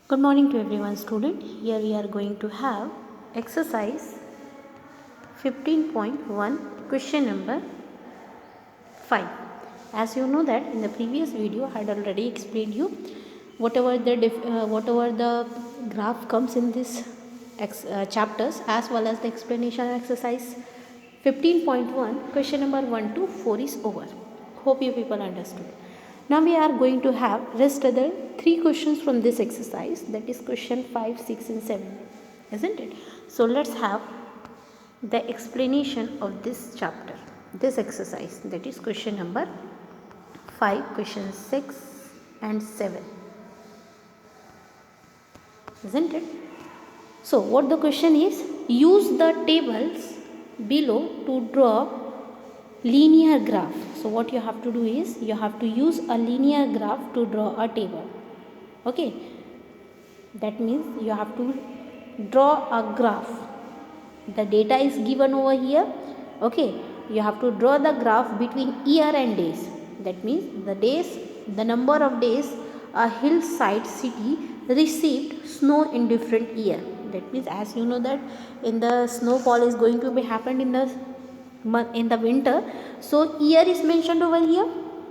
Good morning to everyone, student. Here we are going to have exercise 15.1 question number 5. As you know that in the previous video I had already explained you whatever the graph comes in this chapters as well as the explanation exercise 15.1 question number 1 to 4 is over. Hope you people understood. Now we are going to have rest other 3 questions from this exercise, that is question 5, 6 and 7, isn't it? So let's have the explanation of this chapter, this exercise, that is question number 5, question 6 and 7, isn't it? So what the question is, use the tables below to draw linear graph. So what you have to do is you have to use a linear graph to draw a table. Okay, that means you have to draw a graph. The data is given over here. Okay, you have to draw the graph between year and days. That means the number of days a hillside city received snow in different year. That means as you know that in the snowfall is going to be happened in the winter. So year is mentioned over here.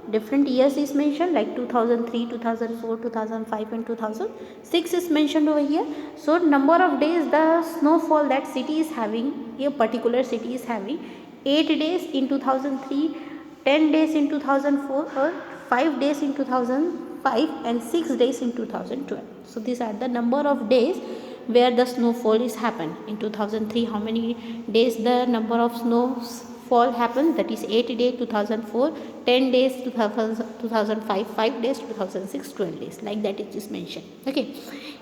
Different years is mentioned like 2003, 2004, 2005 and 2006 is mentioned over here. So number of days the snowfall that city is having, a particular city is having 8 days in 2003, 10 days in 2004 or 5 days in 2005 and 6 days in 2012. So these are the number of days where the snowfall is happened. In 2003 how many days the number of snowfall happened, that is 8 days, 2004 10 days, 2005 5 days, 2006 12 days, like that it is mentioned. Okay,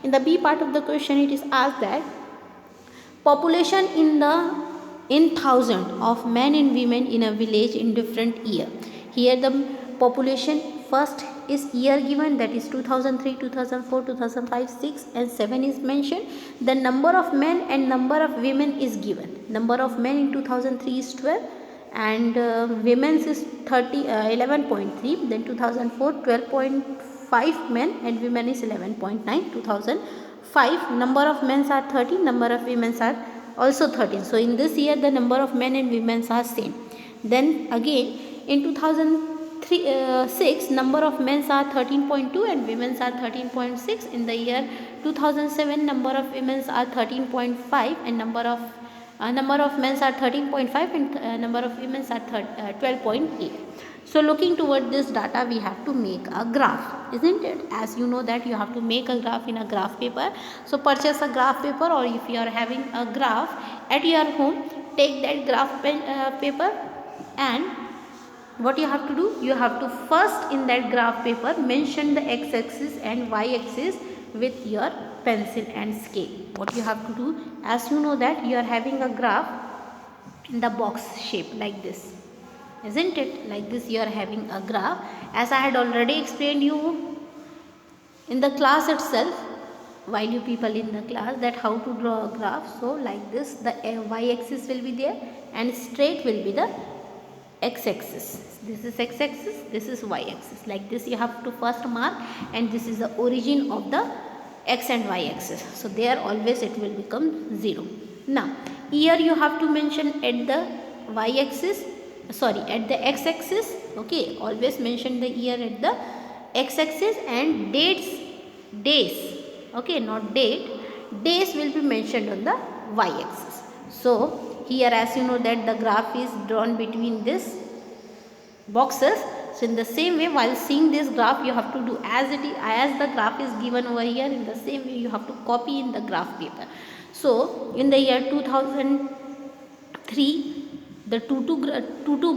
in the B part of the question it is asked that population in thousand of men and women in a village in different year. Here the population first is year given, that is 2003, 2004, 2005, 6 and 7 is mentioned. The number of men and number of women is given. Number of men in 2003 is 12 and women's is 11.3, then 2004 12.5 men and women is 11.9, 2005 number of men are 13, number of women are also 13. So in this year the number of men and women are same. Then again in 2006 number of men are 13.2 and women are 13.6. In the year 2007 number of women are 13.5 and number of men are 13.5 and number of women are 12.8. So looking toward this data we have to make a graph, isn't it? As you know that you have to make a graph in a graph paper. So purchase a graph paper, or if you are having a graph at your home, take that graph paper, and what you have to do, you have to first in that graph paper mention the x-axis and y-axis with your pencil and scale. What you have to do, as you know that you are having a graph in the box shape like this, isn't it? Like this you are having a graph, as I had already explained you in the class itself, while you people in the class, that how to draw a graph. So like this the y-axis will be there and straight will be the x-axis. This is x-axis, this is y-axis. Like this you have to first mark, and this is the origin of the x and y-axis. So there always it will become 0. Now here you have to mention at the y-axis, sorry, at the x-axis. Okay, always mention the year at the x-axis, and days, okay, not date, days will be mentioned on the y-axis. So here as you know that the graph is drawn between this boxes. So in the same way, while seeing this graph you have to do as the graph is given over here, in the same way you have to copy in the graph paper. So in the year 2003 the 2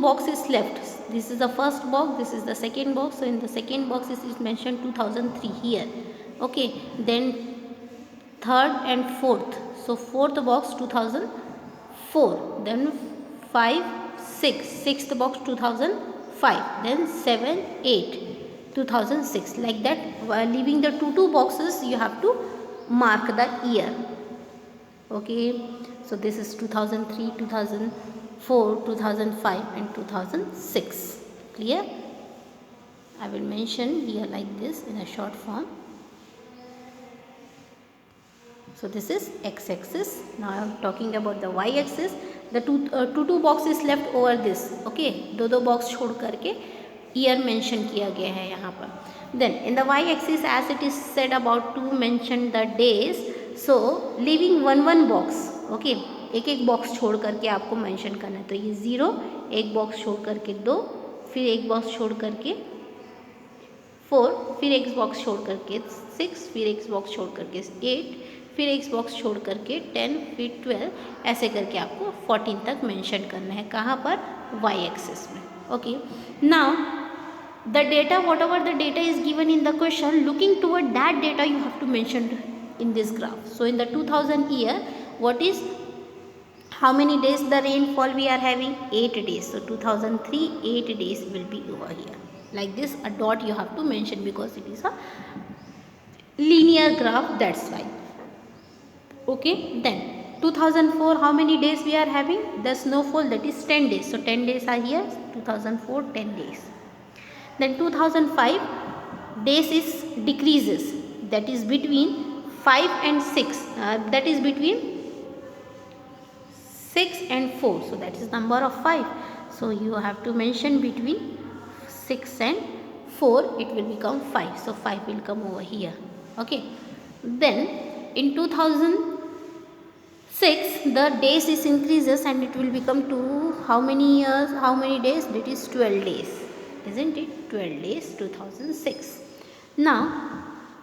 box is left. This is the first box, this is the second box. So in the second box is mentioned 2003 here. Okay, then third and fourth. So fourth box 2004, then 5, 6, sixth box 2005, then 7, 8, 2006. Like that, while leaving the two boxes you have to mark the year. Okay, so this is 2003, 2004, 2005 and 2006. Clear? I will mention here like this in a short form. So this is x-axis. Now I am talking about the y-axis. The two boxes left over this. Okay, दो box छोड़ करके year mention किया गया है यहाँ पर. Then in the y-axis, as it is said about to mention the days, so leaving one box. Okay, एक box छोड़ करके आपको मेंशन करना है. तो ये 0, एक बॉक्स छोड़ करके 2, फिर एक बॉक्स छोड़ करके 4, फिर एक बॉक्स छोड़ करके 6, फिर एक बॉक्स छोड़ करके 8, फिर एक बॉक्स छोड़ करके 10, फिर 12, ऐसे करके आपको 14 तक मेंशन करना है. कहाँ पर? वाई एक्सिस में. Okay, now the data, whatever the data is given in the question, looking toward that data you have to mention in this graph. So in the 2000 year, what is, how many days the rainfall we are having? 8 days. So 2003, 8 days will be over here. Like this, a dot you have to mention because it is a linear graph, that's why. Okay, then 2004, how many days we are having? The snowfall, that is 10 days. So 10 days are here. 2004, 10 days. Then 2005, days is decreases, that is between 5 and 6, that is between 6 and 4. So that is number of 5. So you have to mention between 6 and 4, it will become 5. So 5 will come over here. Okay, then in 2006, the days is increases and it will become to how many years, how many days? That is 12 days. Isn't it? 12 days, 2006. Now,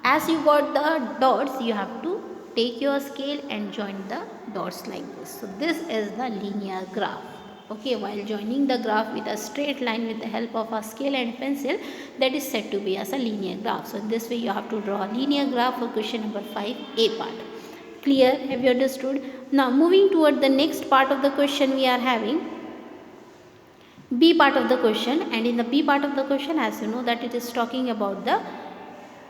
as you got the dots, you have to take your scale and join the dots like this. So this is the linear graph. Okay, while joining the graph with a straight line with the help of a scale and pencil, that is said to be as a linear graph. So this way you have to draw a linear graph for question number 5, A part. Clear? Have you understood? Now moving toward the next part of the question, we are having B part of the question, and in the B part of the question, as you know, that it is talking about the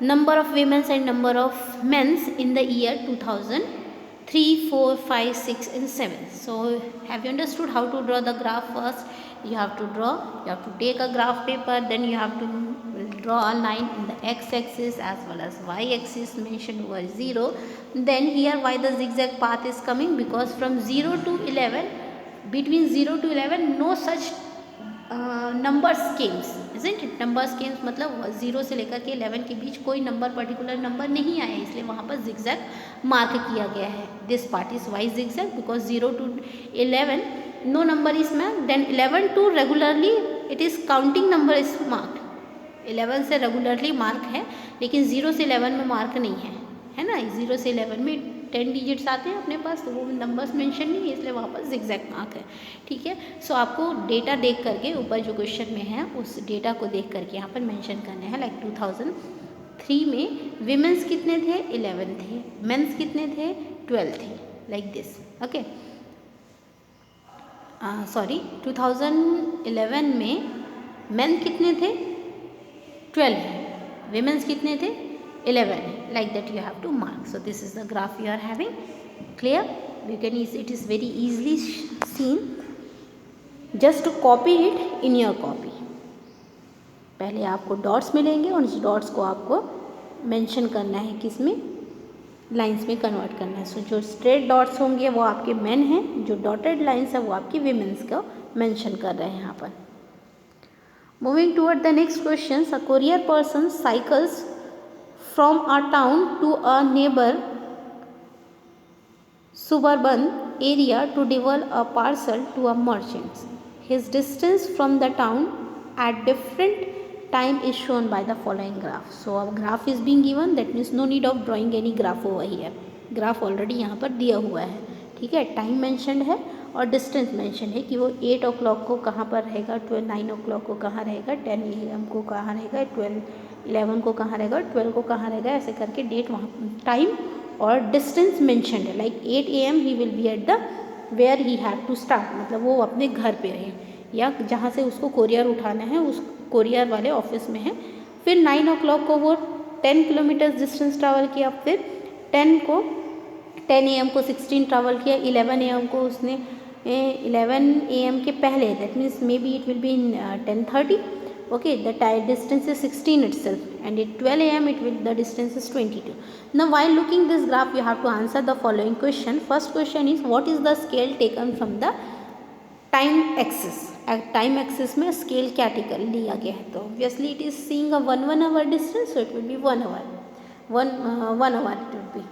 number of women and number of men in the year 2003, 4, 5, 6 and 7. So have you understood how to draw the graph? First you have to draw, you have to take a graph paper, then you have to draw a line in the x-axis as well as y-axis mentioned over 0. Then here why the zigzag path is coming? Because from 0 to 11, between 0 to 11 no such number schemes, isn't it? Number schemes मतलब 0 से लेकर के 11 के बीच कोई number, particular number नहीं आया, इसलिए वहाँ पर जिगजैग मार्क किया गया है. This part is why zigzag because 0 to 11 no number is mark. Then 11 to regularly it is counting number is mark. 11 से रेगुलरली मार्क है, लेकिन 0 से 11 में मार्क नहीं है ना. 0 से 11 में 10 डिजिट्स आते हैं अपने पास, तो वो नंबर्स मेंशन नहीं है, इसलिए वहाँ पर जिगजैग मार्क है. ठीक है, सो आपको डेटा देख करके ऊपर जो क्वेश्चन में है उस डेटा को देख करके यहाँ पर मेंशन करना है. लाइक 2003 में विमेंस कितने थे? 11 थे. मेंस कितने थे? 12 थे. Like this. ओके, सॉरी, 2011 में मेन कितने थे? 12 है. विमेंस कितने थे? 11. Like that you have to mark. So this is the graph you are having. Clear? You can use it is very easily seen. Just to copy it in your copy. पहले आपको dots मिलेंगे और इस dots को आपको mention करना है, किसमें? लाइंस में कन्वर्ट करना है. सो जो स्ट्रेट डॉट्स होंगे वो आपके मेन हैं, जो डॉटेड लाइंस है वो आपकी विमेंस को मेंशन कर रहे हैं यहाँ पर. Moving toward the next question. A courier person cycles from a town to a neighbor suburban area to deliver a parcel to a merchant. His distance from the town at different time is shown by the following graph. So a graph is being given, that means no need of drawing any graph over here. Graph already यहाँ पर दिया हुआ है. ठीक है, time mentioned है और distance mention है कि वो 8 o'clock को कहाँ पर रहेगा, 9 o'clock को कहाँ रहेगा, 10 AM को कहाँ रहेगा, 11 को कहाँ रहेगा, 12 को कहाँ रहेगा, ऐसे करके डेट वहाँ टाइम और डिस्टेंस मेंशनड है. Like 8 AM he will be at the where he have to start, मतलब वो अपने घर पे है या जहाँ से उसको कोरियर उठाना है उस कोरियर वाले ऑफिस में है. फिर 9 o'clock को वो 10 किलोमीटर डिस्टेंस ट्रैवल किया, फिर 10 AM को 16 ट्रैवल किया, 11 AM को उसने 11 AM के पहले, that means may be it will be in 10:30, Okay, the distance is 16 itself, and at 12 am the distance is 22. Now while looking this graph, you have to answer the following question. First question is, what is the scale taken from the time axis. Time axis में scale क्या लिया गया है, तो obviously it is seeing a 1 hour distance, so it will be 1 hour. 1 hour it will be.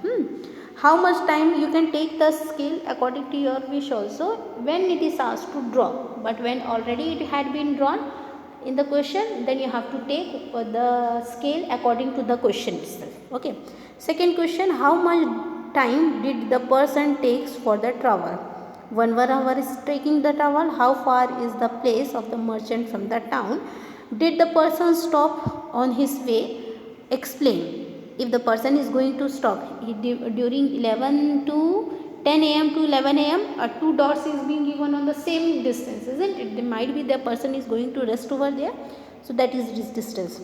How much time you can take the scale according to your wish also when it is asked to draw, but when already it had been drawn in the question, then you have to take the scale according to the question itself. Okay. Second question, how much time did the person takes for the travel? 1 hour is taking the travel. How far is the place of the merchant from the town? Did the person stop on his way? Explain. If the person is going to stop during 11 to 10 am to 11 am, 2 dots is being given on the same distance, isn't it? There might be the person is going to rest over there, so that is this distance.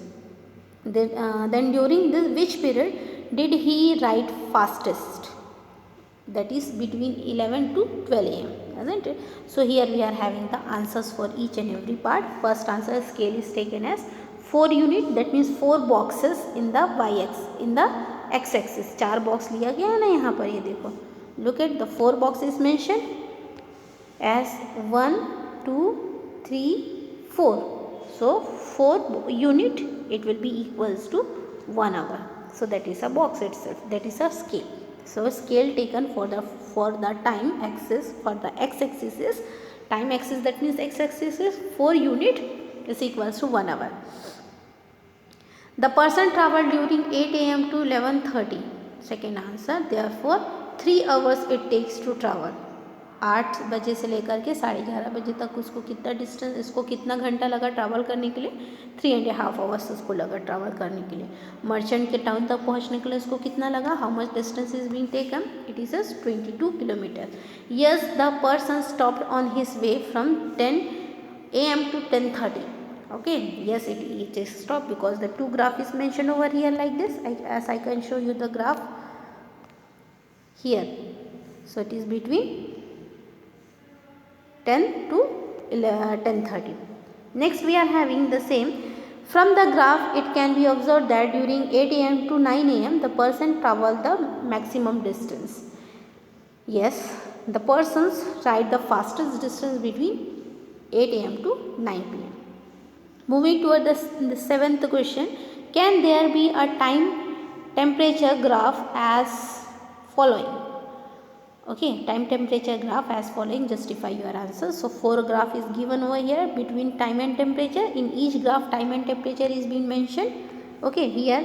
Then during this which period did he ride fastest? That is between 11 to 12 am, isn't it? So here we are having the answers for each and every part. First answer, scale is taken as 4 unit, that means 4 boxes in the in the x axis. 4 box लिया गया है ना यहाँ पर, ये देखो, look at the 4 boxes mentioned as 1 2 3 4. So 4 unit, it will be equals to 1 hour. So that is a box itself, that is a scale. So scale taken for the time axis, for the x axis is time axis, that means x axis is 4 unit is equals to 1 hour. The person traveled during 8 am to 11:30. Second answer, therefore 3 hours it takes to travel. 8 बजे से लेकर के 11:30 बजे तक उसको कितना distance, इसको कितना घंटा लगा ट्रैवल करने के लिए? 3.5 आवर्स उसको लगा ट्रैवल करने के लिए. मर्चेंट के टाउन तक पहुंचने के लिए उसको कितना लगा? How much distance is being taken? It is 22 kilometre. Yes, the person stopped on his way from 10 am to 10:30. Okay, yes, it is stopped because the 2 graph is mentioned over here like this. As I can show you the graph here. So it is between 10 to 10:30. Next we are having the same. From the graph it can be observed that during 8 am to 9 am the person traveled the maximum distance. Yes, the persons ride the fastest distance between 8 am to 9 pm. Moving toward the 7th question, can there be a time temperature graph as following? Okay, time temperature graph as following. Justify your answer. So 4 graph is given over here between time and temperature. In each graph time and temperature is being mentioned. Okay, here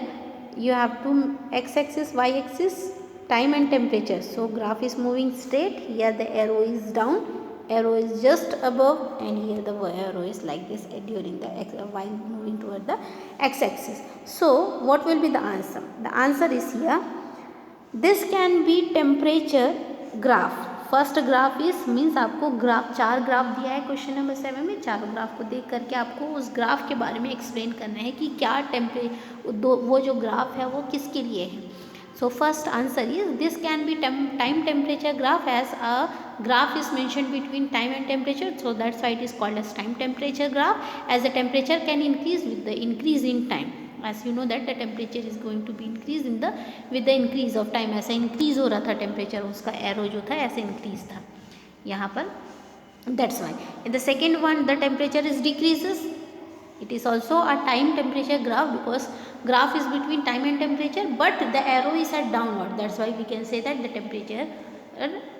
you have two x axis, y axis, time and temperature. So graph is moving straight. Here the arrow is down, arrow is just above, and here the arrow is like this during the while moving toward the x axis. So what will be the answer? The answer is here. This can be temperature graph. First graph is means आपको graph 4 graph दिया है question number 7 में. 4 graph को देख करके आपको उस graph के बारे में एक्सप्लेन करना है कि क्या वो जो ग्राफ है वो किसके लिए है. So first answer is this can be time temperature graph as a graph is mention between time and temperature. So that's why it is called as time temperature graph, as the temperature can increase with the increase in time. As you know that the temperature is going to be increased with the increase of time. ऐसा increase हो रहा था temperature, उसका arrow जो था ऐसे increase था यहाँ पर. That's why. In the second one, the temperature is decreases. It is also a time temperature graph because graph is between time and temperature, but the arrow is at downward. That's why we can say that the temperature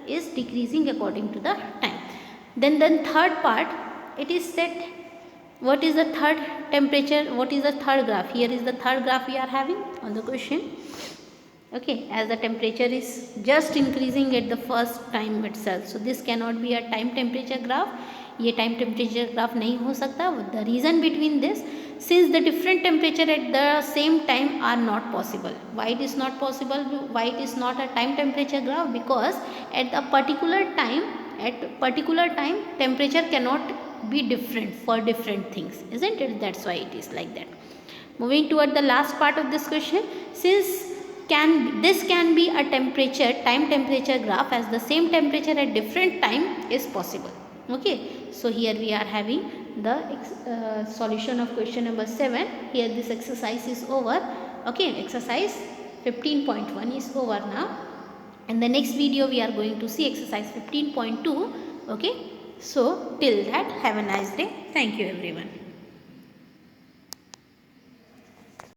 is decreasing according to the time. Then third part, it is set. What is the third temperature? What is the third graph? Here is the third graph we are having on the question. Okay, as the temperature is just increasing at the first time itself. So this cannot be a time temperature graph. ये time temperature graph नहीं हो सकता. The reason between this, since the different temperature at the same time are not possible. Why it is not possible? Why it is not a time temperature graph? Because at a particular time temperature cannot be different for different things, isn't it? That's why it is like that. Moving toward the last part of this question, since this can be a time temperature graph, as the same temperature at different time is possible. Okay, So here we are having the solution of question number 7. Here this exercise is over. Okay, exercise 15.1 is over now. In the next video we are going to see exercise 15.2. Okay, so till that, have a nice day. Thank you everyone.